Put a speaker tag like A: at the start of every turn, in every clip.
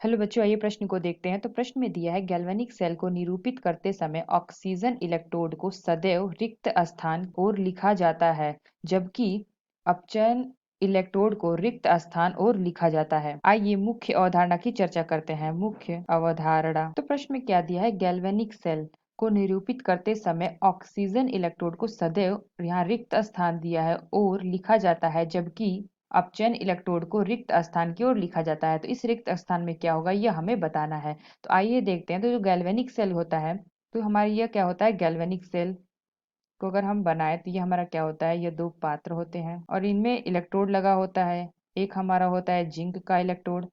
A: Hello बच्चों, आइए प्रश्न को देखते हैं। तो प्रश्न में दिया है गैल्वेनिक सेल को निरूपित करते समय ऑक्सीजन इलेक्ट्रोड को सदैव रिक्त स्थान और लिखा जाता है, जबकि अपचयन इलेक्ट्रोड को रिक्त स्थान और लिखा जाता है। आइए मुख्य अवधारणा की चर्चा करते हैं। मुख्य अवधारणा। तो प्रश्न में क्या दिया है, गैल्वेनिक सेल को निरूपित करते समय ऑक्सीजन इलेक्ट्रोड को सदैव यहाँ रिक्त स्थान दिया है और लिखा जाता है, जबकि अपचयन इलेक्ट्रोड को रिक्त स्थान की ओर लिखा जाता है। तो इस रिक्त स्थान में क्या होगा, यह हमें बताना है। तो आइए देखते हैं। तो जो गैल्वेनिक सेल होता है, तो हमारा यह क्या होता है, गैल्वेनिक सेल को अगर हम बनाए तो ये हमारा क्या होता है, ये दो पात्र होते हैं और इनमें इलेक्ट्रोड लगा होता है। एक हमारा होता है जिंक का इलेक्ट्रोड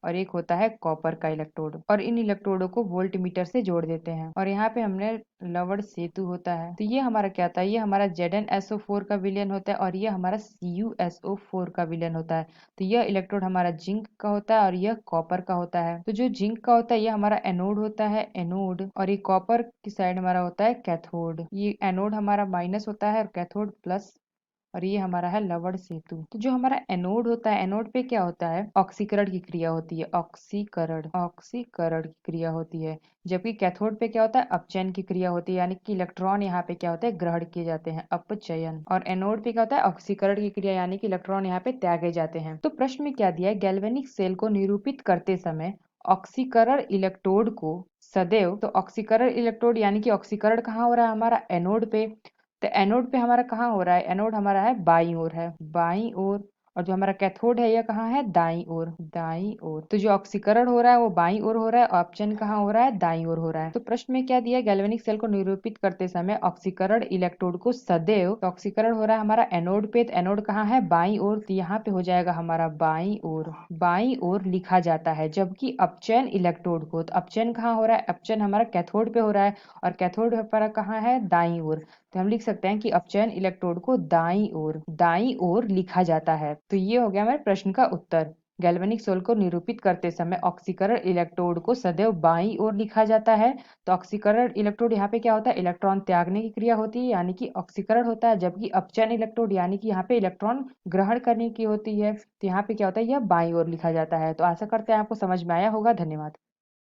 A: और एक होता है कॉपर का इलेक्ट्रोड, और इन इलेक्ट्रोडों को वोल्ट मीटर से जोड़ देते हैं। और यहाँ पे हमने लवण सेतु होता है। तो ये हमारा क्या होता है, ये हमारा ZnSO4 का विलयन होता है और ये हमारा CuSO4 का विलयन होता है। तो यह इलेक्ट्रोड हमारा जिंक का होता है और यह कॉपर का होता है। तो जो जिंक का होता है ये हमारा एनोड होता है, एनोड, और ये कॉपर की साइड हमारा होता है कैथोड। ये एनोड हमारा माइनस होता है और कैथोड प्लस, और ये हमारा है लवण सेतु। तो जो हमारा एनोड होता है, एनोड पे क्या होता है, ऑक्सीकरण की क्रिया होती है। ऑक्सीकरण, ऑक्सीकरण की क्रिया होती है। जबकि कैथोड पे क्या होता है, अपचयन की क्रिया होती है, यानी कि इलेक्ट्रॉन यहाँ पे क्या होता है, ग्रहण किए जाते हैं, अपचयन। और एनोड पे क्या होता है, ऑक्सीकरण की क्रिया, यानी कि इलेक्ट्रॉन यहाँ पे त्यागे जाते हैं। तो प्रश्न में क्या दिया है, गैल्वेनिक सेल को निरूपित करते समय ऑक्सीकरण इलेक्ट्रोड को सदैव, तो ऑक्सीकरण इलेक्ट्रोड यानी कि ऑक्सीकरण कहाँ हो रहा है, हमारा एनोड पे। तो एनोड पे हमारा कहाँ हो रहा है, एनोड हमारा है बाईं ओर है, बाईं ओर। और जो हमारा कैथोड है यह कहाँ है, दाईं ओर, दाईं ओर। तो जो ऑक्सीकरण हो रहा है वो बाईं ओर हो रहा है, ऑप्शन कहाँ हो रहा है, दाईं ओर हो रहा है। तो प्रश्न में क्या दिया है, गैल्वेनिक सेल को निरूपित करते समय ऑक्सीकरण इलेक्ट्रोड को सदैव, तो ऑक्सीकरण हो रहा है हमारा एनोड पे, तो एनोड कहाँ है, बाईं ओर। तो यहाँ पे हो जाएगा हमारा बाईं ओर, बाईं ओर लिखा जाता है। जबकि अपचयन इलेक्ट्रोड को, तो अपचयन कहाँ हो रहा है, अपचयन हमारा कैथोड पे हो रहा है और कैथोड पर कहाँ है, दाईं ओर। तो हम लिख सकते हैं कि अपचयन इलेक्ट्रोड को दाईं ओर, दाईं ओर लिखा जाता है। तो ये हो गया हमारे प्रश्न का उत्तर। गैल्वेनिक सेल को निरूपित करते समय ऑक्सीकरण इलेक्ट्रोड को सदैव बाईं ओर लिखा जाता है। तो ऑक्सीकरण इलेक्ट्रोड यहाँ पे क्या होता है, इलेक्ट्रॉन त्यागने की क्रिया होती है, यानी कि ऑक्सीकरण होता है। जबकि अपचयन इलेक्ट्रोड यानी कि यहाँ पे इलेक्ट्रॉन ग्रहण करने की होती है, तो यहाँ पे क्या होता है, यह बाईं ओर लिखा जाता है। तो आशा करते हैं आपको समझ में आया होगा। धन्यवाद।